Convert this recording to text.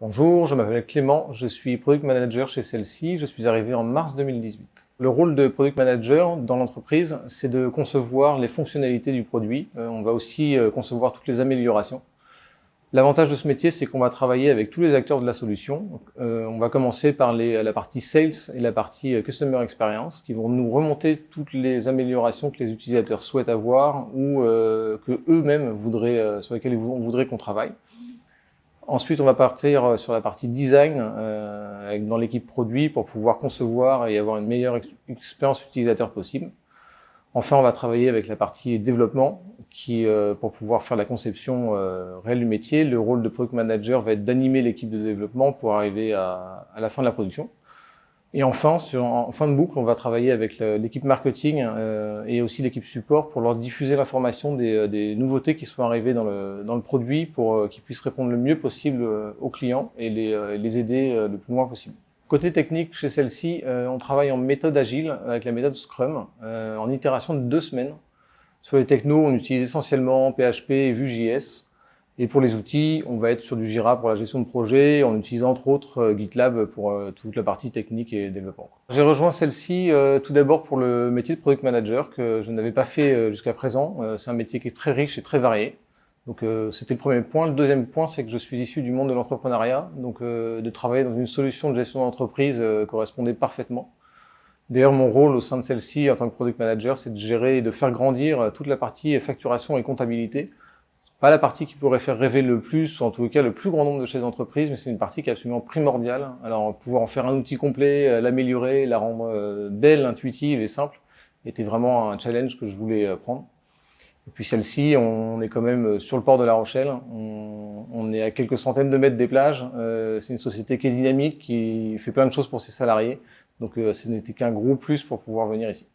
Bonjour, je m'appelle Clément, je suis Product Manager chez Celle-ci, je suis arrivé en mars 2018. Le rôle de Product Manager dans l'entreprise, c'est de concevoir les fonctionnalités du produit. On va aussi concevoir toutes les améliorations. L'avantage de ce métier, c'est qu'on va travailler avec tous les acteurs de la solution. On va commencer par la partie Sales et la partie Customer Experience, qui vont nous remonter toutes les améliorations que les utilisateurs souhaitent avoir ou que eux-mêmes voudraient, sur lesquelles on voudrait qu'on travaille. Ensuite, on va partir sur la partie design dans l'équipe produit pour pouvoir concevoir et avoir une meilleure expérience utilisateur possible. Enfin, on va travailler avec la partie développement pour pouvoir faire la conception réelle du métier. Le rôle de Product Manager va être d'animer l'équipe de développement pour arriver à la fin de la production. Et enfin, en fin de boucle, on va travailler avec l'équipe marketing et aussi l'équipe support pour leur diffuser l'information des nouveautés qui sont arrivées dans le produit pour qu'ils puissent répondre le mieux possible aux clients et les aider le plus loin possible. Côté technique, chez Celle-ci, on travaille en méthode agile avec la méthode Scrum en itération de 2 semaines. Sur les technos, on utilise essentiellement PHP et Vue.js. Et pour les outils, on va être sur du Jira pour la gestion de projet, en utilisant entre autres GitLab pour toute la partie technique et développement. J'ai rejoint Celle-ci tout d'abord pour le métier de Product Manager que je n'avais pas fait jusqu'à présent. C'est un métier qui est très riche et très varié. Donc c'était le premier point. Le deuxième point, c'est que je suis issu du monde de l'entrepreneuriat. Donc de travailler dans une solution de gestion d'entreprise correspondait parfaitement. D'ailleurs, mon rôle au sein de Celle-ci en tant que Product Manager, c'est de gérer et de faire grandir toute la partie facturation et comptabilité. Pas la partie qui pourrait faire rêver le plus, ou en tout cas le plus grand nombre de chefs d'entreprise, mais c'est une partie qui est absolument primordiale. Alors, pouvoir en faire un outil complet, l'améliorer, la rendre belle, intuitive et simple, était vraiment un challenge que je voulais prendre. Et puis celle-ci, on est quand même sur le port de La Rochelle. On est à quelques centaines de mètres des plages. C'est une société qui est dynamique, qui fait plein de choses pour ses salariés. Donc, ce n'était qu'un gros plus pour pouvoir venir ici.